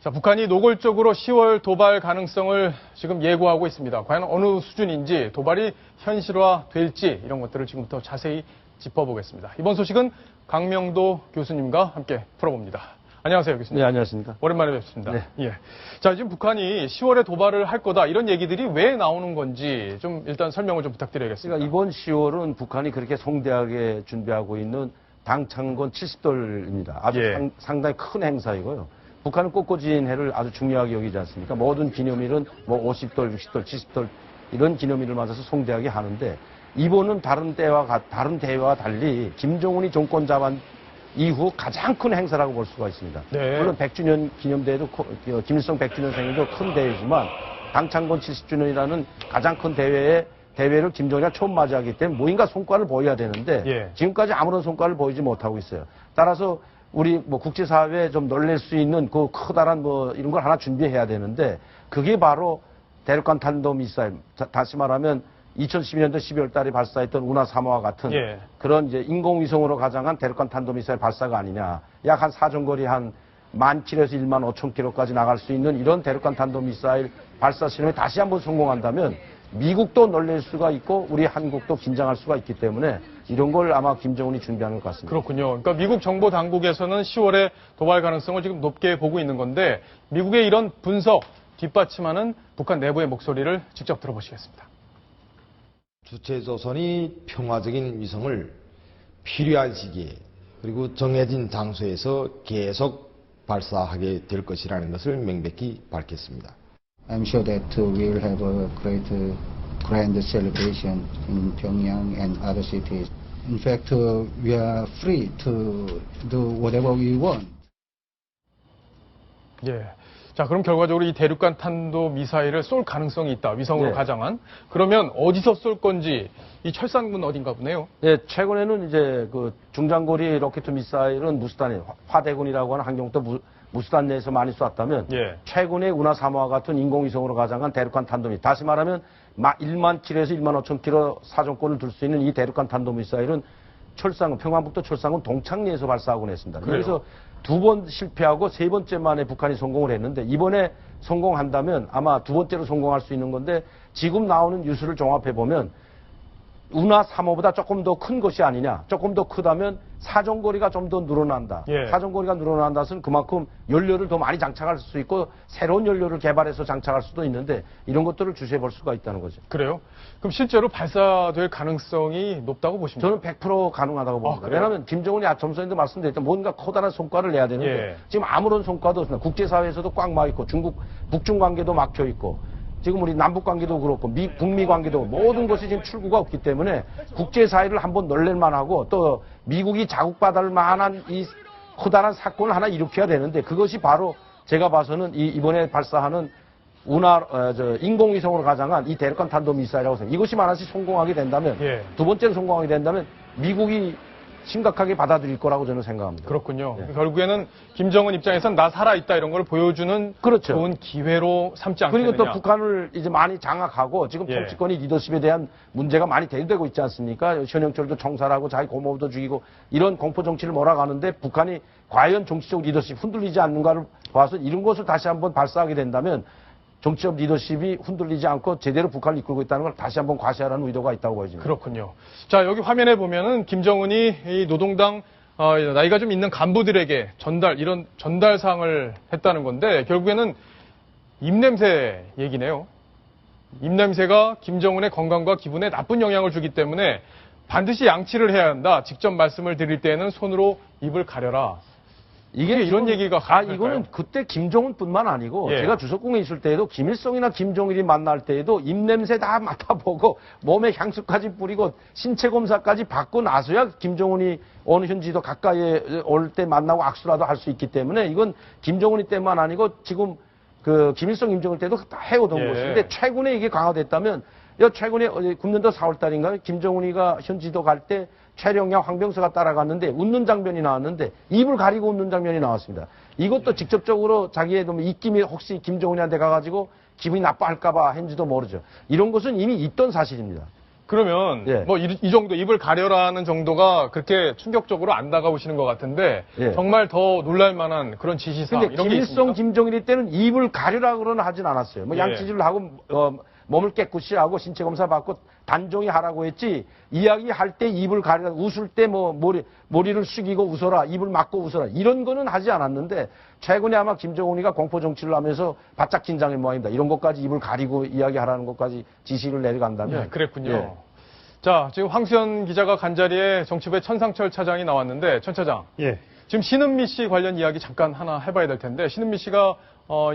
자, 북한이 노골적으로 10월 도발 가능성을 지금 예고하고 있습니다. 과연 어느 수준인지, 도발이 현실화될지 이런 것들을 지금부터 자세히 짚어보겠습니다. 이번 소식은 강명도 교수님과 함께 풀어봅니다. 안녕하세요, 교수님. 네, 안녕하십니까. 오랜만에 뵙습니다. 네. 예. 자, 지금 북한이 10월에 도발을 할 거다 이런 얘기들이 왜 나오는 건지 좀 일단 설명을 좀 부탁드려야겠습니다. 그러니까 이번 10월은 북한이 그렇게 성대하게 준비하고 있는 당창건 70돌입니다. 아주 예. 상당히 큰 행사이고요. 북한은 꽃꽂이인 해를 아주 중요하게 여기지 않습니까? 모든 기념일은 뭐 50돌, 60돌, 70돌 이런 기념일을 맞아서 성대하게 하는데 이번은 다른 대회와 달리 김정은이 정권 잡은 이후 가장 큰 행사라고 볼 수가 있습니다. 네. 물론 100주년 기념대회도 김일성 100주년 생일도 큰 대회지만 당창건 70주년이라는 가장 큰 대회를 김정은이가 처음 맞이하기 때문에 뭔가 성과를 보여야 되는데 예. 지금까지 아무런 성과를 보이지 못하고 있어요. 따라서 우리 뭐 국제사회에 좀 놀랄 수 있는 그 커다란 뭐 이런 걸 하나 준비해야 되는데 그게 바로 대륙간 탄도미사일, 다시 말하면 2012년도 12월 달에 발사했던 우나 3호와 같은 예. 그런 이제 인공위성으로 가장한 대륙간 탄도미사일 발사가 아니냐. 약 한 사정거리 한 10,000km에서 15,000km까지 나갈 수 있는 이런 대륙간 탄도미사일 발사 실험에 다시 한번 성공한다면 미국도 놀랄 수가 있고 우리 한국도 긴장할 수가 있기 때문에 이런 걸 아마 김정은이 준비하는 것 같습니다. 그렇군요. 그러니까 미국 정보 당국에서는 10월에 도발 가능성을 지금 높게 보고 있는 건데 미국의 이런 분석 뒷받침하는 북한 내부의 목소리를 직접 들어보시겠습니다. 주체조선이 평화적인 위성을 필요한 시기에 그리고 정해진 장소에서 계속 발사하게 될 것이라는 것을 명백히 밝혔습니다. I'm sure that we will have a great grand celebration in Pyongyang and other cities. In fact, we are free to do whatever we want. 예. 자, 그럼 결과적으로 이 대륙간 탄도 미사일을 쏠 가능성이 있다. 위성으로 네. 가장한. 그러면 어디서 쏠 건지 이 철산군 어딘가 보네요. 예, 최근에는 이제 그 중장거리 로켓 미사일은 무수단에 화대군이라고 하는 한경도 무수단 내에서 많이 쐈다면 예. 최근에 우나 3호와 같은 인공위성으로 가장한 대륙간 탄도미 다시 말하면 10,000km에서 15,000km 사정권을 둘 수 있는 이 대륙간 탄도미사일은 철산군 평안북도 철산군 동창리에서 발사하곤 했습니다. 그래요? 그래서 2번 실패하고 3번째 만에 북한이 성공을 했는데 이번에 성공한다면 아마 2번째로 성공할 수 있는 건데 지금 나오는 뉴스를 종합해 보면 우나 3호보다 조금 더 큰 것이 아니냐. 조금 더 크다면 사정거리가 좀 더 늘어난다. 예. 사정거리가 늘어난다는 것은 그만큼 연료를 더 많이 장착할 수 있고 새로운 연료를 개발해서 장착할 수도 있는데 이런 것들을 주시해 볼 수가 있다는 거죠. 그래요? 그럼 실제로 발사될 가능성이 높다고 보십니까? 저는 100% 가능하다고 봅니다. 그래요? 왜냐하면 김정은이 전선에도 말씀드렸던 뭔가 커다란 성과를 내야 되는데 예. 지금 아무런 성과도 없습니다. 국제사회에서도 꽉 막혀 있고 북중 관계도 막혀 있고 지금 우리 남북 관계도 그렇고 북미 관계도 모든 것이 지금 출구가 없기 때문에 국제사회를 한번 놀랄만 하고 또 미국이 자국받을 만한 이 커다란 사건을 하나 일으켜야 되는데 그것이 바로 제가 봐서는 이번에 발사하는 인공위성으로 가장한 이 대륙간 탄도미사일이라고 생각합니다. 이것이 만약에 성공하게 된다면 예. 두 번째로 성공하게 된다면 미국이 심각하게 받아들일 거라고 저는 생각합니다. 그렇군요. 네. 결국에는 김정은 입장에선 나 살아있다 이런 걸 보여주는 그렇죠. 좋은 기회로 삼지 않겠느냐. 그리고 또 북한을 이제 많이 장악하고 지금 예. 정치권이 리더십에 대한 문제가 많이 대두되고 있지 않습니까? 현영철도 총살하고 자기 고모부도 죽이고 이런 공포 정치를 몰아가는데 북한이 과연 정치적 리더십 흔들리지 않는가를 봐서 이런 것을 다시 한번 발사하게 된다면 정치적 리더십이 흔들리지 않고 제대로 북한을 이끌고 있다는 걸 다시 한번 과시하라는 의도가 있다고 보여집니다. 그렇군요. 자, 여기 화면에 보면은 김정은이 이 노동당 나이가 좀 있는 간부들에게 이런 전달 사항을 했다는 건데 결국에는 입냄새 얘기네요. 입냄새가 김정은의 건강과 기분에 나쁜 영향을 주기 때문에 반드시 양치를 해야 한다. 직접 말씀을 드릴 때에는 손으로 입을 가려라. 이게 이런 얘기가 가능할까요? 이거는 그때 김정은뿐만 아니고 예. 제가 주석궁에 있을 때에도 김일성이나 김정일이 만날 때에도 입냄새 다 맡아보고 몸에 향수까지 뿌리고 신체 검사까지 받고 나서야 김정은이 어느 현지도 가까이에 올 때 만나고 악수라도 할 수 있기 때문에 이건 김정은이 때만 아니고 지금 그 김일성, 김정일 때도 다 해오던 예. 것인데 최근에 이게 강화됐다면 최근에 금년도 4월 달인가요? 김정은이가 현지도 갈 때 최령야 황병서가 따라갔는데 웃는 장면이 나왔는데 입을 가리고 웃는 장면이 나왔습니다. 이것도 직접적으로 자기의 입김이 혹시 김정은이한테 가가지고 기분이 나빠할까봐 했는지도 모르죠. 이런 것은 이미 있던 사실입니다. 그러면 예. 뭐 이 정도 입을 가려라는 정도가 그렇게 충격적으로 안 다가오시는 것 같은데 예. 정말 더 놀랄 만한 그런 지시사항 근데 이런 게 김일성, 있습니까? 김정일이 때는 입을 가리라고는 하진 않았어요. 뭐 예. 양치질을 하고 몸을 깨끗이 하고 신체 검사 받고 단종이 하라고 했지 이야기할 때 입을 가리라 웃을 때 뭐 머리를 숙이고 웃어라 입을 막고 웃어라 이런 거는 하지 않았는데 최근에 아마 김정은이가 공포 정치를 하면서 바짝 긴장한 모양입니다. 이런 것까지 입을 가리고 이야기하라는 것까지 지시를 내려간다면 네, 그랬군요. 예. 자, 지금 황수현 기자가 간 자리에 정치부의 천상철 차장이 나왔는데 천 차장. 예. 지금 신은미 씨 관련 이야기 잠깐 하나 해봐야 될 텐데 신은미 씨가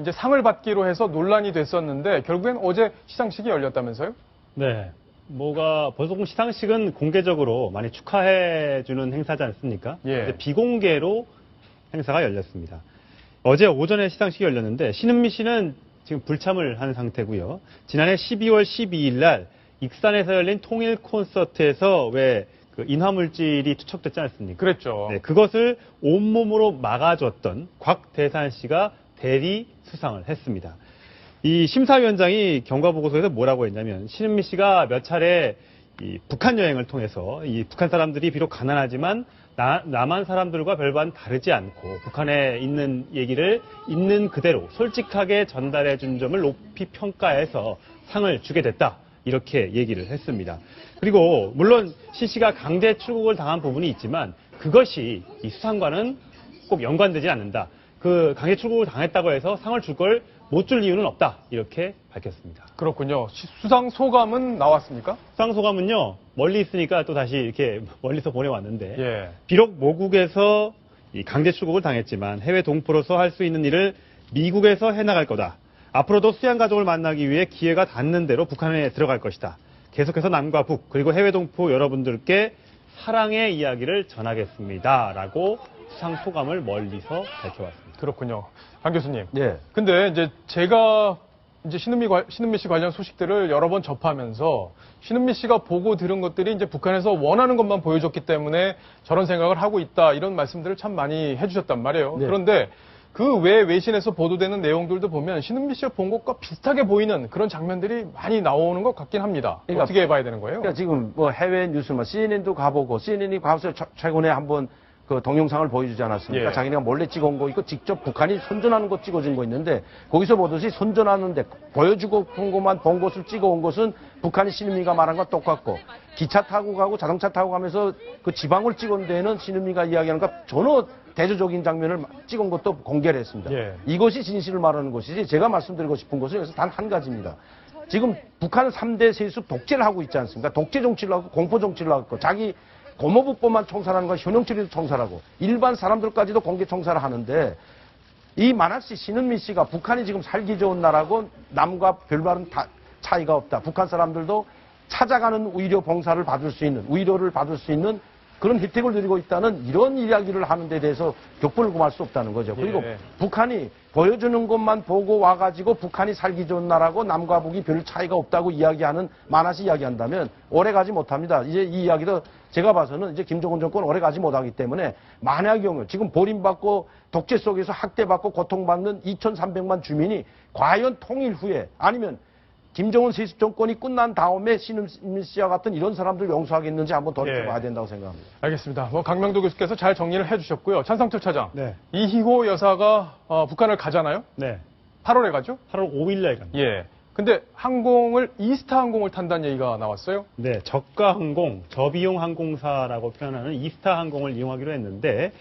이제 상을 받기로 해서 논란이 됐었는데 결국엔 어제 시상식이 열렸다면서요? 네. 보통 시상식은 공개적으로 많이 축하해주는 행사지 않습니까? 예. 근데 비공개로 행사가 열렸습니다. 어제 오전에 시상식이 열렸는데 신은미 씨는 지금 불참을 한 상태고요. 지난해 12월 12일 날 익산에서 열린 통일 콘서트에서 왜 그 인화물질이 투척됐지 않습니까? 그랬죠. 네, 그것을 온몸으로 막아줬던 곽대산 씨가 대리 수상을 했습니다. 이 심사위원장이 경과보고서에서 뭐라고 했냐면 신은미 씨가 몇 차례 이 북한 여행을 통해서 이 북한 사람들이 비록 가난하지만 남한 사람들과 별반 다르지 않고 북한에 있는 얘기를 있는 그대로 솔직하게 전달해 준 점을 높이 평가해서 상을 주게 됐다. 이렇게 얘기를 했습니다. 그리고 물론 신 씨가 강제 출국을 당한 부분이 있지만 그것이 이 수상과는 꼭 연관되지 않는다. 그 강제 출국을 당했다고 해서 상을 줄 걸 못 줄 이유는 없다. 이렇게 밝혔습니다. 그렇군요. 수상 소감은 나왔습니까? 수상 소감은요. 멀리 있으니까 또 다시 이렇게 멀리서 보내왔는데 예. 비록 모국에서 이 강제 출국을 당했지만 해외 동포로서 할 수 있는 일을 미국에서 해나갈 거다. 앞으로도 수양 가족을 만나기 위해 기회가 닿는 대로 북한에 들어갈 것이다. 계속해서 남과 북 그리고 해외 동포 여러분들께 사랑의 이야기를 전하겠습니다. 라고 수상 소감을 멀리서 밝혀왔습니다. 그렇군요. 강 교수님. 예. 근데 이제 제가 이제 신은미 씨 관련 소식들을 여러 번 접하면서 신은미 씨가 보고 들은 것들이 이제 북한에서 원하는 것만 보여줬기 때문에 저런 생각을 하고 있다 이런 말씀들을 참 많이 해주셨단 말이에요. 네. 그런데 그 외 외신에서 보도되는 내용들도 보면 신은미 씨가 본 것과 비슷하게 보이는 그런 장면들이 많이 나오는 것 같긴 합니다. 그러니까 어떻게 봐야 되는 거예요? 그러니까 지금 뭐 해외 뉴스만 CNN도 가보고 CNN이 가서 최근에 한번 그 동영상을 보여주지 않았습니까? 예. 자기네가 몰래 찍어온 거 있고 직접 북한이 선전하는 거 찍어준 거 있는데 거기서 보듯이 선전하는데 보여주고 본 것을 찍어온 것은 북한이 신은미가 말한 것 똑같고 기차 타고 가고 자동차 타고 가면서 그 지방을 찍은 데에는 신은미가 이야기하는 것 전혀 대조적인 장면을 찍은 것도 공개를 했습니다. 예. 이것이 진실을 말하는 것이지 제가 말씀드리고 싶은 것은 여기서 단 한 가지입니다. 지금 북한은 3대 세습 독재를 하고 있지 않습니까? 독재 정치를 하고 공포 정치를 하고 자기 고모부법만 총살하는 건 현영철이도 총살하고 일반 사람들까지도 공개 총살을 하는데 이 만학 씨, 신은미 씨가 북한이 지금 살기 좋은 나라고 남과 별반 차이가 없다. 북한 사람들도 찾아가는 의료 봉사를 받을 수 있는, 의료를 받을 수 있는 그런 혜택을 누리고 있다는 이런 이야기를 하는 데 대해서 격분을 금할 수 없다는 거죠. 그리고 예. 북한이 보여주는 것만 보고 와가지고 북한이 살기 좋은 나라고 남과 북이 별 차이가 없다고 이야기하는 만화시 이야기한다면 오래 가지 못합니다. 이제 이 이야기도 제가 봐서는 이제 김정은 정권 오래 가지 못하기 때문에 만약의 경우 지금 버림받고 독재 속에서 학대받고 고통받는 2,300만 주민이 과연 통일 후에 아니면 김정은 세습 정권이 끝난 다음에 신은미 씨와 같은 이런 사람들 용서하겠는지 한번 돌이켜봐야 예. 된다고 생각합니다. 알겠습니다. 뭐 강명도 교수께서 잘 정리를 해주셨고요. 천상철 차장. 네. 이희호 여사가 북한을 가잖아요. 네. 8월에 가죠? 8월 5일 날 갑니다. 예. 근데 이스타 항공을 탄다는 얘기가 나왔어요. 네, 저가 항공, 저비용 항공사라고 표현하는 이스타 항공을 이용하기로 했는데,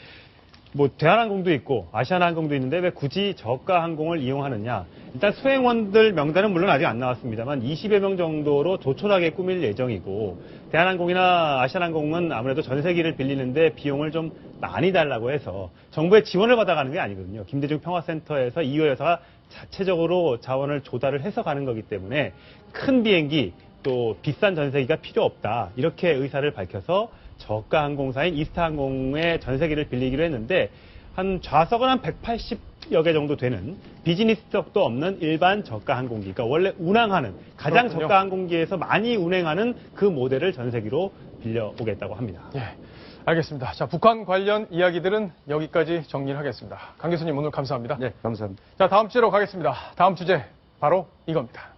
뭐 대한항공도 있고 아시아나항공도 있는데 왜 굳이 저가 항공을 이용하느냐? 일단 수행원들 명단은 물론 아직 안 나왔습니다만 20여 명 정도로 조촐하게 꾸밀 예정이고 대한항공이나 아시아나항공은 아무래도 전세기를 빌리는데 비용을 좀 많이 달라고 해서 정부의 지원을 받아가는 게 아니거든요. 김대중 평화센터에서 이호 여사가 자체적으로 자원을 조달을 해서 가는 거기 때문에 큰 비행기 또 비싼 전세기가 필요 없다. 이렇게 의사를 밝혀서 저가 항공사인 이스타 항공의 전세기를 빌리기로 했는데 한 좌석은 한 180여 개 정도 되는 비즈니스석도 없는 일반 저가 항공기. 그러니까 원래 운항하는 가장 그렇군요. 저가 항공기에서 많이 운행하는 그 모델을 전세기로 빌려오겠다고 합니다. 예. 알겠습니다. 자, 북한 관련 이야기들은 여기까지 정리를 하겠습니다. 강 교수님 오늘 감사합니다. 네, 감사합니다. 자, 다음 주제로 가겠습니다. 다음 주제 바로 이겁니다.